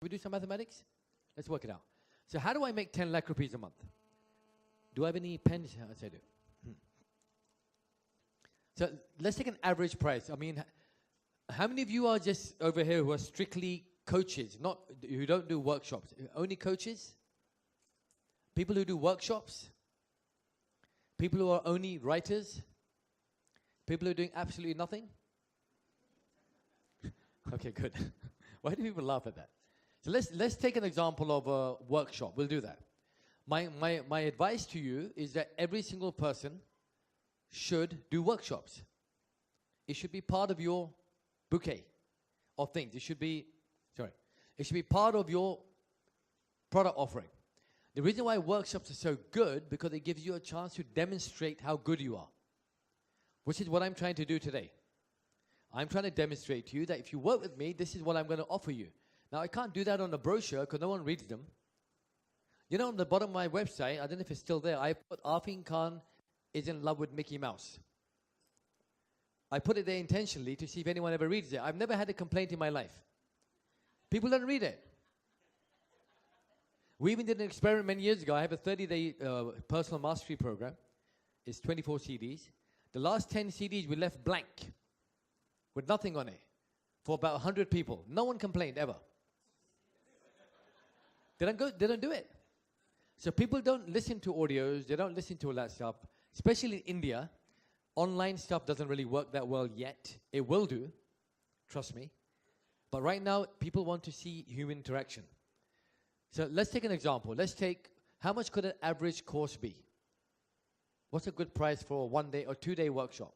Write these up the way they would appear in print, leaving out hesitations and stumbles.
we do some mathematics? Let's work it out. So how do I make 10 lakh rupees a month? Do I have any pens? Yes, I do. So let's take an average price. I mean, how many of you are just over here who are strictly coaches, not who don't do workshops? Only coaches? People who do workshops? People who are only writers? People who are doing absolutely nothing? Okay, good. Why do people laugh at that? So let's take an example of a workshop. We'll do that. My advice to you is that every single person should do workshops. It should be part of your bouquet of things. It should be part of your product offering. The reason why workshops are so good, because it gives you a chance to demonstrate how good you are, which is what I'm trying to do today. I'm trying to demonstrate to you that if you work with me, this is what I'm going to offer you. Now, I can't do that on a brochure because no one reads them. You know, on the bottom of my website, I don't know if it's still there, I put Arfin Khan is in love with Mickey Mouse. I put it there intentionally to see if anyone ever reads it. I've never had a complaint in my life. People don't read it. We even did an experiment many years ago. I have a 30-day personal mastery program. It's 24 CDs. The last 10 CDs we left blank with nothing on it for about 100 people. No one complained ever. They don't do it. So people don't listen to audios. They don't listen to all that stuff. Especially in India, online stuff doesn't really work that well yet. It will do, trust me. But right now, people want to see human interaction. So let's take an example. Let's take, how much could an average course be? What's a good price for a 1-day or 2-day workshop?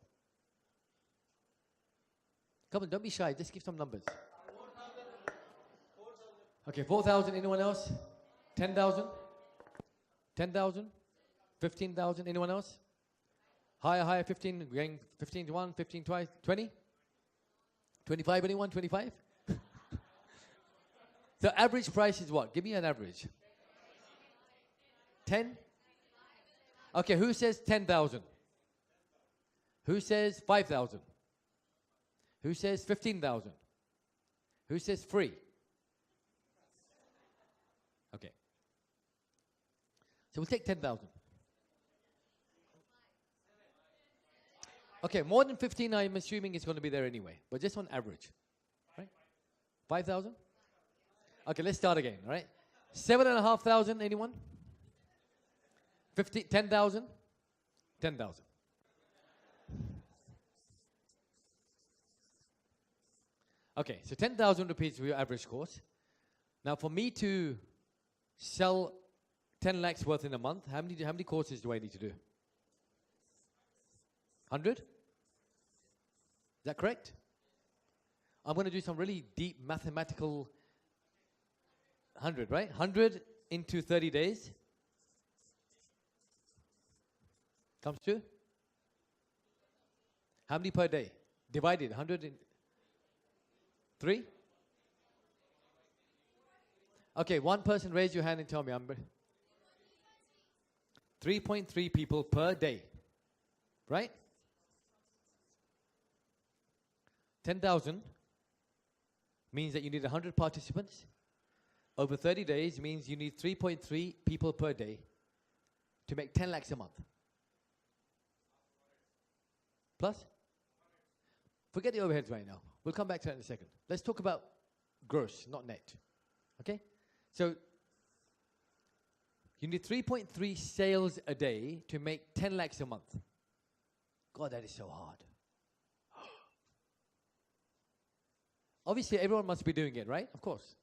Come on, don't be shy. Just give some numbers. 4,000. Okay, 4,000. Anyone else? 10,000? 10,000? 15,000? Anyone else? Higher, 15, going 15 to 1, 15 twice, 20? 25, anyone? 25? So average price is what? Give me an average. 10? Okay, who says 10,000? Who says 5,000? Who says 15,000? Who says free? Okay. So we'll take 10,000. Okay, more than 15, I'm assuming it's going to be there anyway, but just on average, right? 5,000? Okay, let's start again, all right? 7,500, anyone? 10,000? 10,000. Okay, so 10,000 rupees for your average course. Now, for me to sell 10 lakhs worth in a month, how many courses do I need to do? 100? Is that correct? I'm going to do some really deep mathematical 100, right? 100 into 30 days comes to? How many per day? Divided, 100 in 3? Okay, one person raise your hand and tell me. 3.3 people per day, right? 10,000 means that you need 100 participants. Over 30 days means you need 3.3 people per day to make 10 lakhs a month. Plus? Forget the overheads right now. We'll come back to that in a second. Let's talk about gross, not net. Okay? So, you need 3.3 sales a day to make 10 lakhs a month. God, that is so hard. Obviously, everyone must be doing it, right? Of course.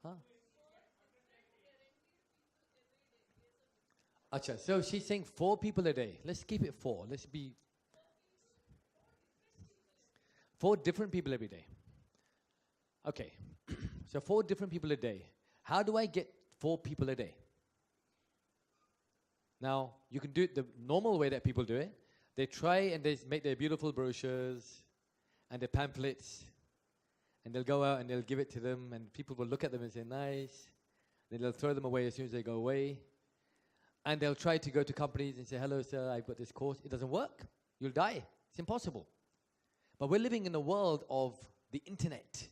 Huh? Acha, so she's saying 4 people a day. Let's keep it 4. Let's be 4 different people every day. Okay, so 4 different people a day. How do I get 4 people a day? Now, you can do it the normal way that people do it. They try and they make their beautiful brochures and their pamphlets, and they'll go out and they'll give it to them, and people will look at them and say, nice. Then they'll throw them away as soon as they go away. And they'll try to go to companies and say, hello, sir, I've got this course. It doesn't work. You'll die. It's impossible. But we're living in a world of the internet.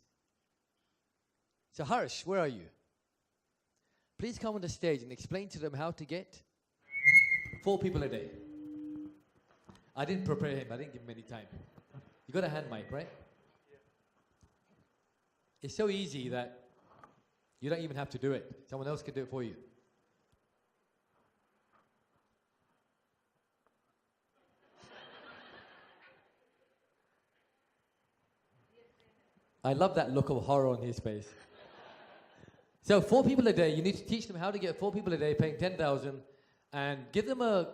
So Harsh, where are you? Please come on the stage and explain to them how to get 4 people a day. I didn't prepare him. I didn't give him any time. You got a hand mic, right? Yeah. It's so easy that you don't even have to do it. Someone else can do it for you. I love that look of horror on his face. So 4 people a day, you need to teach them how to get 4 people a day paying 10,000 and give them a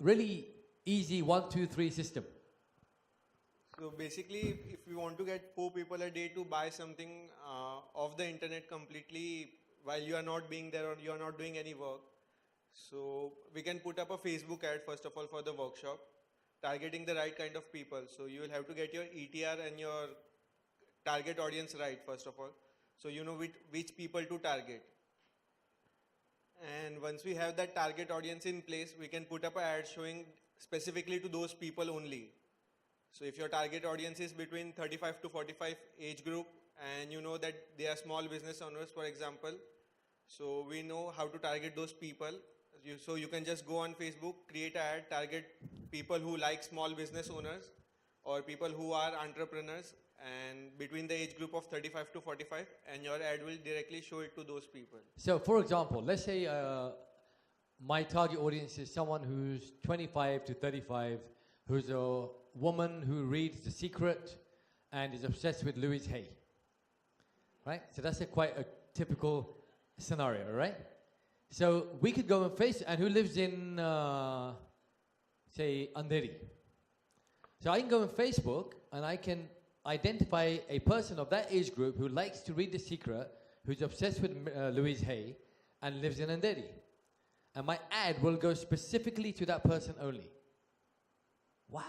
really easy 1, 2, 3 system. So basically, if we want to get 4 people a day to buy something off the internet completely while you are not being there or you are not doing any work, so we can put up a Facebook ad first of all for the workshop, targeting the right kind of people. So you will have to get your ETR and your target audience right first of all. So you know which people to target. And once we have that target audience in place, we can put up an ad showing specifically to those people only. So if your target audience is between 35 to 45 age group and you know that they are small business owners, for example, so we know how to target those people. So you can just go on Facebook, create an ad, target people who like small business owners or people who are entrepreneurs and between the age group of 35 to 45, and your ad will directly show it to those people. So for example, let's say my target audience is someone who's 25 to 35, who's a woman who reads The Secret and is obsessed with Louise Hay. Right? So that's quite a typical scenario, right? So we could go on Facebook, and who lives in, say, Andheri. So I can go on Facebook and I can identify a person of that age group who likes to read The Secret, who's obsessed with Louise Hay, and lives in Andheri. And my ad will go specifically to that person only. Wow.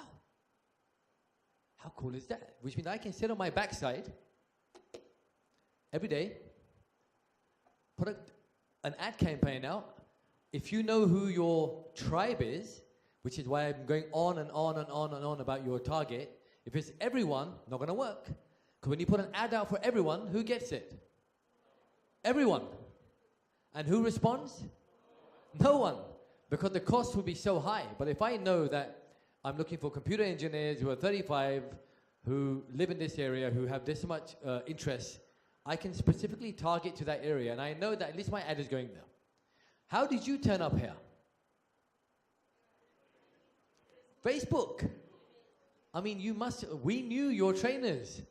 How cool is that? Which means I can sit on my backside every day, put an ad campaign out. If you know who your tribe is, which is why I'm going on and on and on and on about your target, if it's everyone, not going to work. Because when you put an ad out for everyone, who gets it? Everyone. And who responds? No one. Because the cost will be so high. But if I know that I'm looking for computer engineers who are 35, who live in this area, who have this much interest, I can specifically target to that area. And I know that at least my ad is going there. How did you turn up here? Facebook. I mean, we knew your trainers.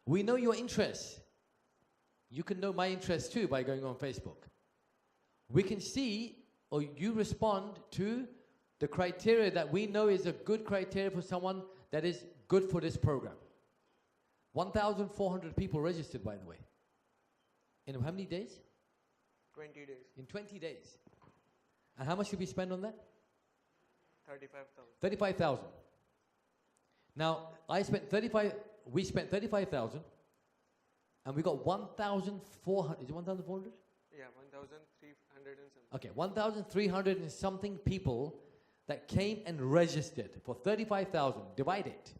We know your interests. You can know my interests too by going on Facebook. We can see, or you respond to the criteria that we know is a good criteria for someone that is good for this program. 1,400 people registered, by the way. In how many days? 20 days. In 20 days. And how much did we spend on that? 35,000. 35,000. Now, we spent 35,000, and we got 1,400, is it 1,400? Yeah, 1,300 and something. Okay, 1,300 and something people that came and registered for 35,000. Divide it.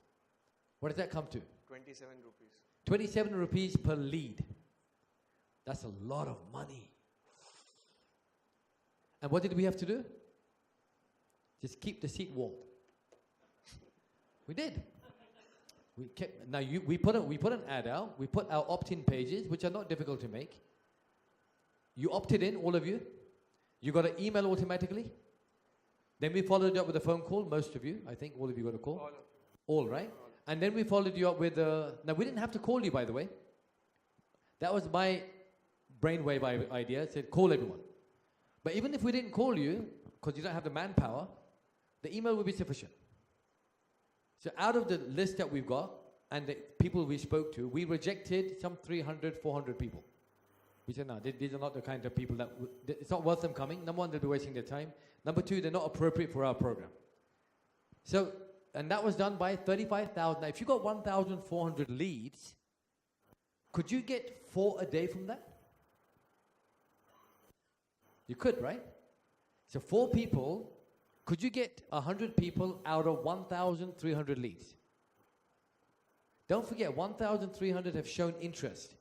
What does that come to? 27 rupees. 27 rupees per lead. That's a lot of money. And what did we have to do? Just keep the seat warm. We did. We kept. Now we put an ad out. We put our opt-in pages, which are not difficult to make. You opted in, all of you. You got an email automatically. Then we followed you up with a phone call. Most of you, I think, all of you got a call. All right. And then we followed you up with now we didn't have to call you, by the way. That was my brainwave idea. It said call everyone. But even if we didn't call you, because you don't have the manpower, the email would be sufficient. So out of the list that we've got and the people we spoke to, we rejected some 300, 400 people. We said, no, these are not the kind of people that, it's not worth them coming. Number one, they'll be wasting their time. Number two, they're not appropriate for our program. So, and that was done by 35,000. Now, if you got 1,400 leads, could you get 4 a day from that? You could, right? So 4 people, could you get 100 people out of 1,300 leads? Don't forget, 1,300 have shown interest.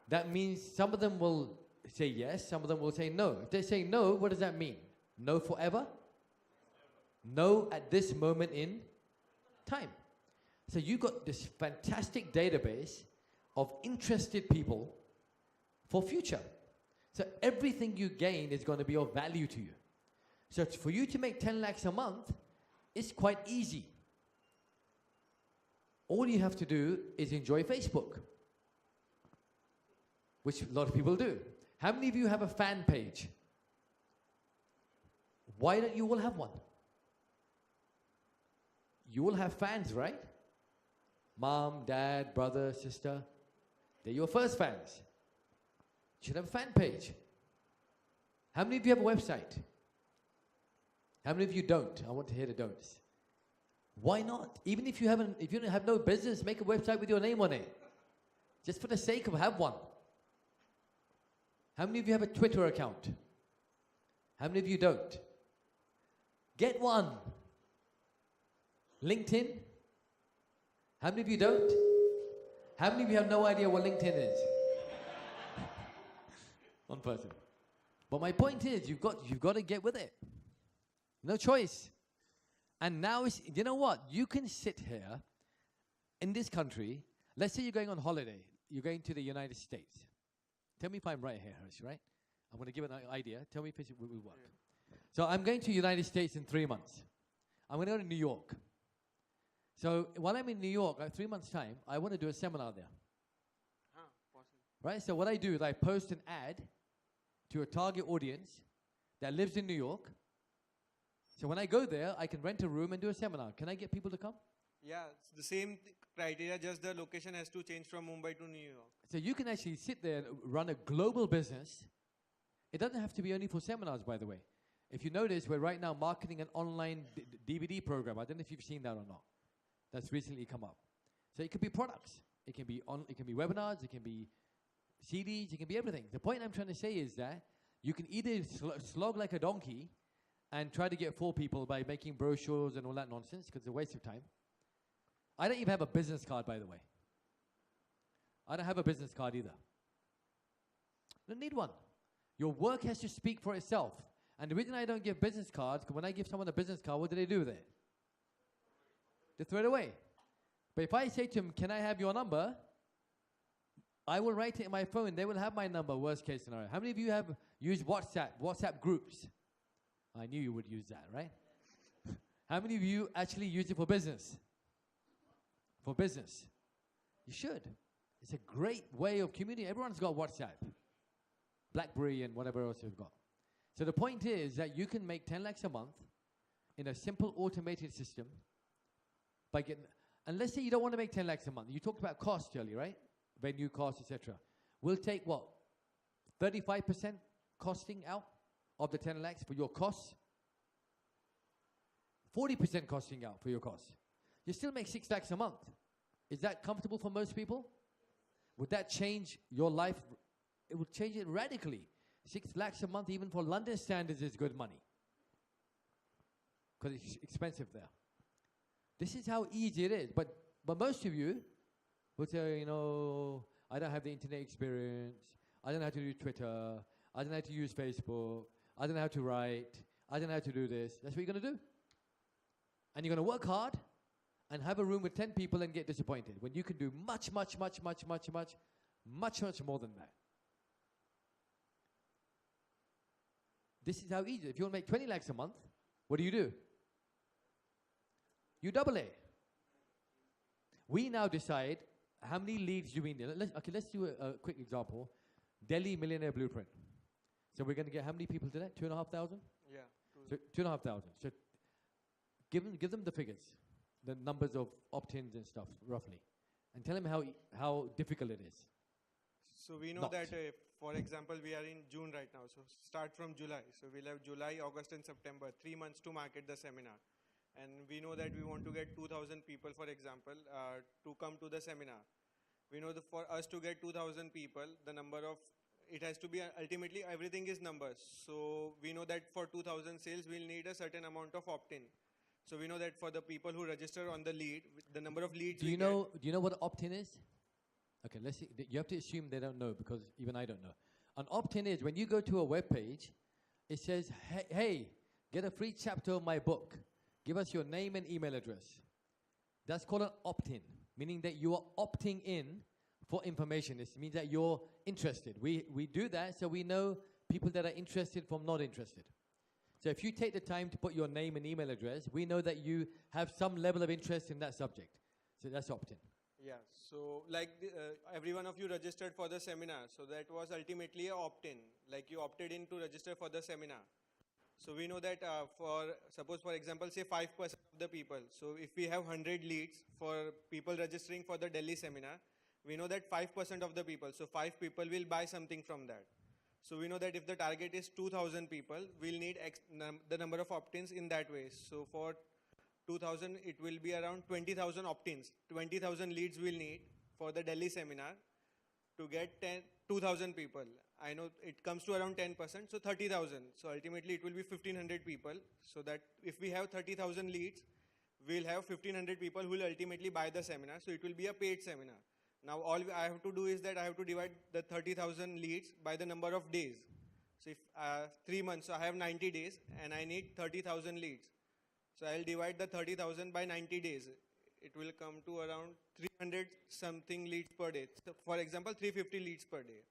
That means some of them will say yes, some of them will say no. If they say no, what does that mean? No forever? No at this moment in time. So you got this fantastic database of interested people for future. So everything you gain is going to be of value to you. So for you to make 10 lakhs a month, it's quite easy. All you have to do is enjoy Facebook, which a lot of people do. How many of you have a fan page? Why don't you all have one? You all have fans, right? Mom, dad, brother, sister. They're your first fans. You should have a fan page. How many of you have a website? How many of you don't? I want to hear the don'ts. Why not? Even if you don't have no business, make a website with your name on it. Just for the sake of have one. How many of you have a Twitter account? How many of you don't? Get one. LinkedIn? How many of you don't? How many of you have no idea what LinkedIn is? One person. But my point is, you've got to get with it. No choice. And now, you know what? You can sit here in this country. Let's say you're going on holiday. You're going to the United States. Tell me if I'm right here, Harsh, right? I'm going to give an idea. Tell me if it will work. Yeah. So I'm going to the United States in 3 months. I'm going to go to New York. So while I'm in New York, 3 months' time, I want to do a seminar there. Right? So what I do is I post an ad to a target audience that lives in New York. So when I go there, I can rent a room and do a seminar. Can I get people to come? Yeah, it's the same criteria, just the location has to change from Mumbai to New York. So you can actually sit there and run a global business. It doesn't have to be only for seminars, by the way. If you notice, we're right now marketing an online DVD program. I don't know if you've seen that or not. That's recently come up. So it could be products. It can be webinars. It can be CDs. It can be everything. The point I'm trying to say is that you can either slog like a donkey and try to get 4 people by making brochures and all that nonsense, because it's a waste of time. I don't even have a business card, by the way. I don't have a business card either. Don't need one. Your work has to speak for itself. And the reason I don't give business cards, because when I give someone a business card, what do they do with it? They throw it away. But if I say to them, can I have your number? I will write it in my phone. They will have my number, worst case scenario. How many of you have used WhatsApp groups? I knew you would use that, right? How many of you actually use it for business? For business. You should. It's a great way of communicating. Everyone's got WhatsApp. BlackBerry and whatever else you've got. So the point is that you can make 10 lakhs a month in a simple automated system by getting, and let's say you don't want to make 10 lakhs a month. You talked about cost earlier, right? Venue costs, etc. We'll take what? 35% costing out of the 10 lakhs for your costs. 40% costing out for your costs. You still make 6 lakhs a month. Is that comfortable for most people? Would that change your life? It would change it radically. 6 lakhs a month, even for London standards, is good money. Because it's expensive there. This is how easy it is. But most of you will say, you know, I don't have the internet experience. I don't know how to do Twitter. I don't know how to use Facebook. I don't know how to write. I don't know how to do this. That's what you're going to do. And you're going to work hard and have a room with 10 people and get disappointed when you can do much, much, much, much, much, much, much, much more than that. This is how easy. If you want to make 20 lakhs a month, what do? You double it. We now decide how many leads do we need. Let's do a quick example. Delhi Millionaire Blueprint. So we're going to get how many people to that? 2,500? Yeah. So 2,500. So give them the figures, the numbers of opt-ins and stuff, roughly. And tell them how difficult it is. So we know that, for example, we are in June right now. So start from July. So we'll have July, August and September, 3 months to market the seminar. And we know that we want to get 2,000 people, for example, to come to the seminar. We know that for us to get 2,000 people, the number of, it has to be, ultimately everything is numbers. So we know that for 2,000 sales, we'll need a certain amount of opt-in. So we know that for the people who register on the lead, the number of leads Do you know what opt-in is? Okay, let's see. You have to assume they don't know because even I don't know. An opt-in is when you go to a web page, it says, hey, get a free chapter of my book. Give us your name and email address. That's called an opt-in, meaning that you are opting in for information. It means that you're interested. We do that so we know people that are interested from not interested. So if you take the time to put your name and email address, we know that you have some level of interest in that subject. So that's opt-in. Yeah, so like every one of you registered for the seminar, so that was ultimately a opt-in, like you opted in to register for the seminar. So we know that suppose for example, say 5% of the people, so if we have 100 leads for people registering for the Delhi seminar, we know that 5% of the people, so 5 people will buy something from that. So we know that if the target is 2,000 people, we'll need the number of opt-ins in that way. So for 2,000, it will be around 20,000 opt-ins. 20,000 leads we'll need for the Delhi seminar to get 2,000 people. I know it comes to around 10%, so 30,000. So ultimately, it will be 1,500 people. So that if we have 30,000 leads, we'll have 1,500 people who will ultimately buy the seminar. So it will be a paid seminar. Now, all I have to do is that I have to divide the 30,000 leads by the number of days. So if 3 months, so I have 90 days, and I need 30,000 leads. So I'll divide the 30,000 by 90 days. It will come to around 300 something leads per day. So for example, 350 leads per day.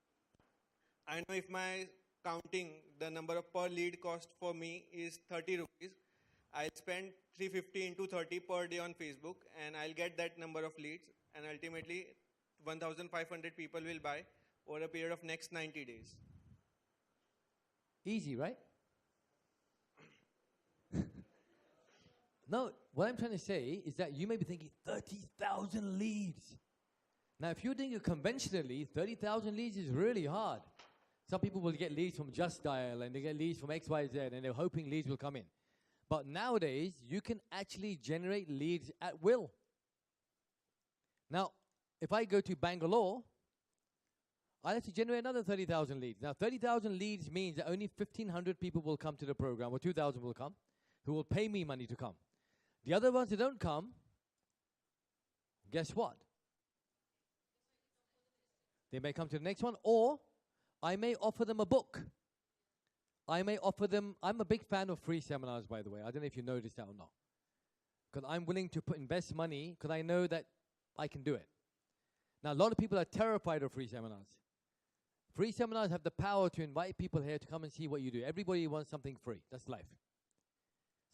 I know if my counting, the number of per lead cost for me is 30 rupees, I'll spend 350 into 30 per day on Facebook, and I'll get that number of leads, and ultimately 1,500 people will buy over a period of next 90 days. Easy, right? No, what I'm trying to say is that you may be thinking 30,000 leads. Now, if you're doing it conventionally, 30,000 leads is really hard. Some people will get leads from Just Dial, and they get leads from XYZ, and they're hoping leads will come in. But nowadays, you can actually generate leads at will. Now, if I go to Bangalore, I'll have to generate another 30,000 leads. Now, 30,000 leads means that only 1,500 people will come to the program, or 2,000 will come, who will pay me money to come. The other ones that don't come, guess what? They may come to the next one, or I may offer them a book. I may offer them, I'm a big fan of free seminars, by the way. I don't know if you noticed that or not. Because I'm willing to invest money because I know that I can do it. Now, a lot of people are terrified of free seminars. Free seminars have the power to invite people here to come and see what you do. Everybody wants something free. That's life.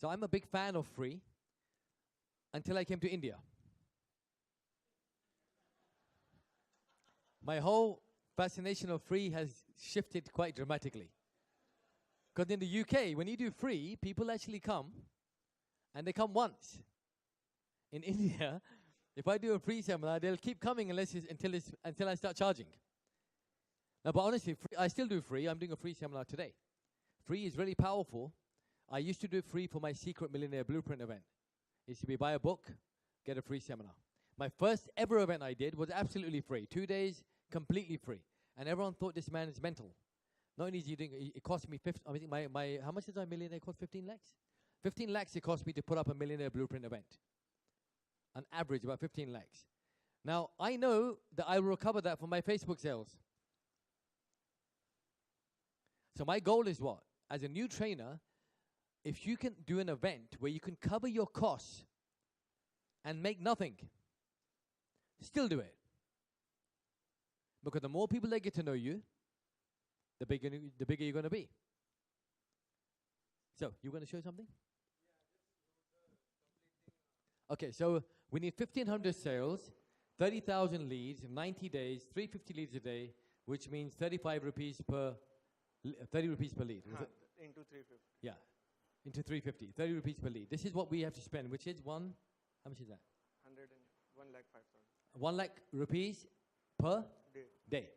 So I'm a big fan of free until I came to India. My whole fascination of free has shifted quite dramatically. Because in the UK, when you do free, people actually come, and they come once. In India, if I do a free seminar, they'll keep coming until I start charging. Now, but honestly, I still do free. I'm doing a free seminar today. Free is really powerful. I used to do free for my Secret Millionaire Blueprint event. It used to be buy a book, get a free seminar. My first ever event I did was absolutely free. 2 days, completely free. And everyone thought this man is mental. Not only is he doing it cost me I think how much did my millionaire cost? 15 lakhs? 15 lakhs it cost me to put up a Millionaire Blueprint event. On average, about 15 lakhs. Now, I know that I will recover that from my Facebook sales. So my goal is what? As a new trainer, if you can do an event where you can cover your costs and make nothing, still do it. Because the more people that get to know you, the bigger you're going to be. So, you going to show something? Okay, so we need 1,500 sales, 30,000 leads, 90 days, 350 leads a day, which means 35 rupees per, 30 rupees per lead. Into 350. Yeah, into 350, 30 rupees per lead. This is what we have to spend, which is how much is that? 1 lakh 5,000. 1 lakh rupees per day.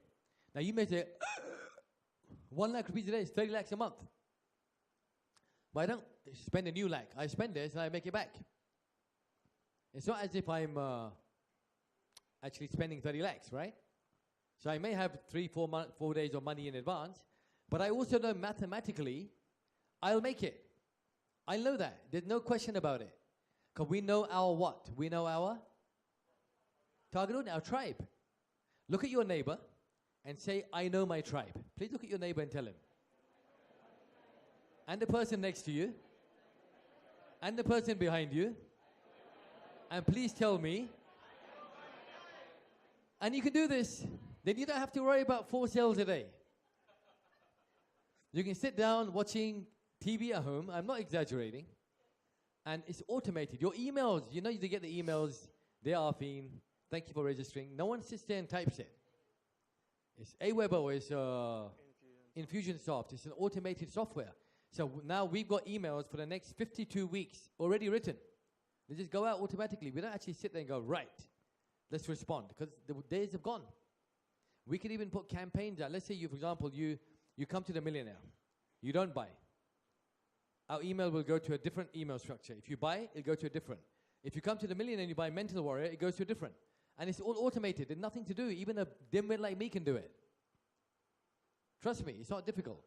Now you may say, 1 lakh rupees a day is 30 lakhs a month. But I don't spend a new lakh. I spend this and I make it back. It's not as if I'm actually spending 30 lakhs, right? So I may have 4 days of money in advance, but I also know mathematically I'll make it. I know that. There's no question about it. Because we know our what? We know our target audience, our tribe. Look at your neighbor and say, I know my tribe. Please look at your neighbor and tell him. And the person next to you. And the person behind you. And please tell me. And you can do this. Then you don't have to worry about 4 sales a day. You can sit down watching TV at home. I'm not exaggerating. And it's automated. Your emails, you know, you get the emails. They are Afeen. Thank you for registering. No one sits there and types it. It's Aweber or it's Infusionsoft. It's an automated software. So now we've got emails for the next 52 weeks already written. They just go out automatically. We don't actually sit there and go, right, let's respond. Because the days have gone. We can even put campaigns out. Let's say you, for example, you come to the millionaire. You don't buy. Our email will go to a different email structure. If you buy, it'll go to a different. If you come to the millionaire and you buy Mental Warrior, it goes to a different. And it's all automated. There's nothing to do. Even a dimwit like me can do it. Trust me, it's not difficult.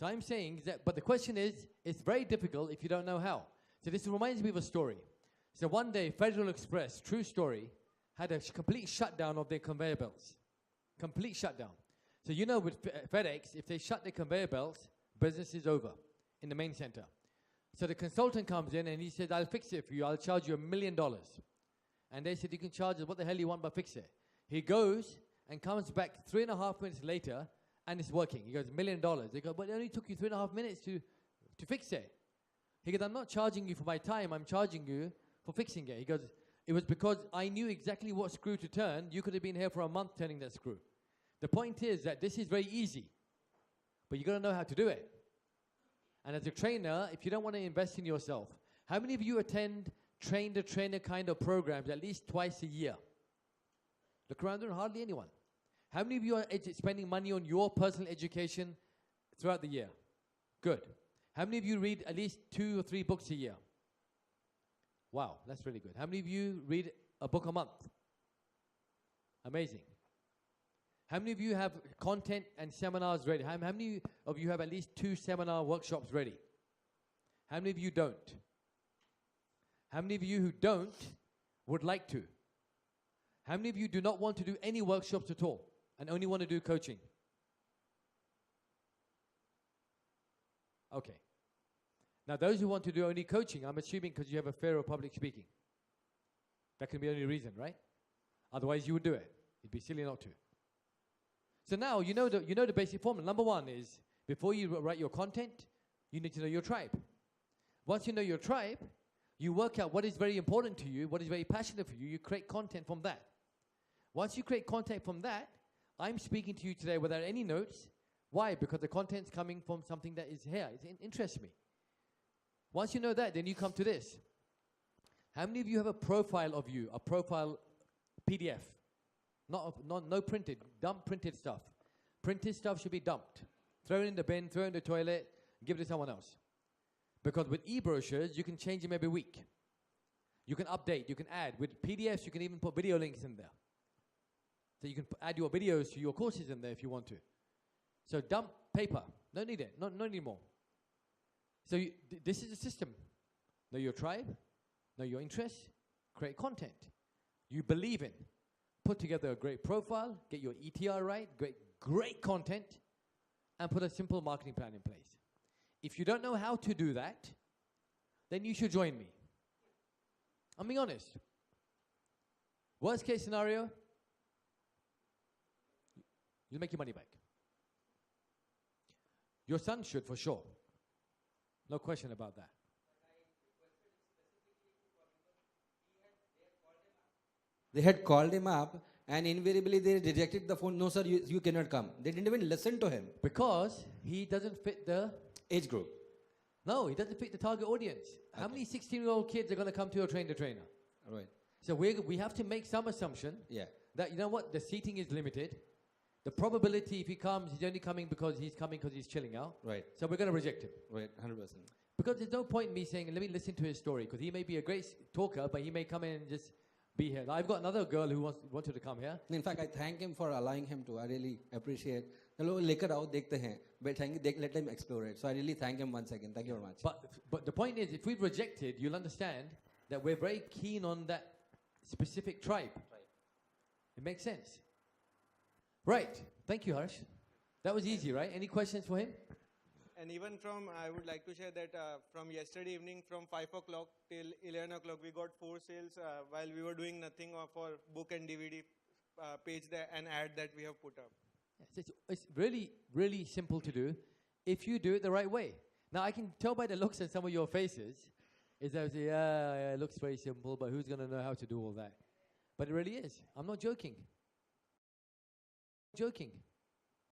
So I'm saying that, but the question is, it's very difficult if you don't know how. So this reminds me of a story. So one day, Federal Express, true story, had a complete shutdown of their conveyor belts. Complete shutdown. So you know with FedEx, if they shut their conveyor belts, business is over in the main center. So the consultant comes in and he says, I'll fix it for you. I'll charge you $1 million. And they said, you can charge us what the hell you want, but fix it. He goes and comes back 3.5 minutes later and it's working. He goes, $1 million. They go, but it only took you 3.5 minutes to fix it. He goes, I'm not charging you for my time. I'm charging you for fixing it. He goes, it was because I knew exactly what screw to turn. You could have been here for a month turning that screw. The point is that this is very easy, but you got to know how to do it. And as a trainer, if you don't want to invest in yourself, how many of you attend train-the-trainer kind of programs at least twice a year? Look around there, hardly anyone. How many of you are spending money on your personal education throughout the year? Good. How many of you read at least 2 or 3 books a year? Wow, that's really good. How many of you read a book a month? Amazing. How many of you have content and seminars ready? How many of you have at least 2 seminar workshops ready? How many of you don't? How many of you who don't would like to? How many of you do not want to do any workshops at all and only want to do coaching? Okay. Now those who want to do only coaching, I'm assuming because you have a fear of public speaking. That can be the only reason, right? Otherwise you would do it. It'd be silly not to. So now you know the basic formula. Number 1 is, before you write your content, you need to know your tribe. Once you know your tribe, you work out what is very important to you, what is very passionate for you. You create content from that. Once you create content from that, I'm speaking to you today without any notes. Why? Because the content's coming from something that is here. It interests me. Once you know that, then you come to this. How many of you have a profile of you, a profile PDF? No printed, dump printed stuff. Printed stuff should be dumped. Throw it in the bin, throw it in the toilet, give it to someone else. Because with e-brochures, you can change them every week. You can update, you can add. With PDFs, you can even put video links in there. So you can add your videos to your courses in there if you want to. So dump paper. Don't need it. No need more. So this is a system. Know your tribe, know your interests, create content you believe in. Put together a great profile, get your ETR right, great content, and put a simple marketing plan in place. If you don't know how to do that, then you should join me. I'm being honest. Worst case scenario, you'll make your money back. Your son should, for sure. No question about that. They had called him up and invariably they rejected the phone. No, sir, you cannot come. They didn't even listen to him. Because he doesn't fit the Age group. No, he doesn't fit the target audience. How many 16-year-old kids are going to come to a trainer? Right. So we have to make some assumption that, you know what, the seating is limited. The probability if he comes, he's only coming because he's chilling out. Right. So we're going to reject him. Right, 100%. Because there's no point in me saying, let me listen to his story, because he may be a great talker, but he may come in and just be here. Now, I've got another girl who wanted to come here. In fact, I thank him for allowing him to. I really appreciate. Chalo, lekar aao, dekhte hain. Let him explore it. So I really thank him once again. Thank you very much. But the point is, if we've rejected, you'll understand that we're very keen on that specific tribe. It makes sense. Right. Thank you, Harsh. That was easy, right? Any questions for him? And even from, I would like to share that from yesterday evening, from 5 o'clock till 11 o'clock, we got 4 sales while we were doing nothing for book and DVD page there and ad that we have put up. Yes, it's really, really simple to do if you do it the right way. Now, I can tell by the looks on some of your faces, is that, yeah, it looks very simple, but who's going to know how to do all that? But it really is. I'm not joking. Joking.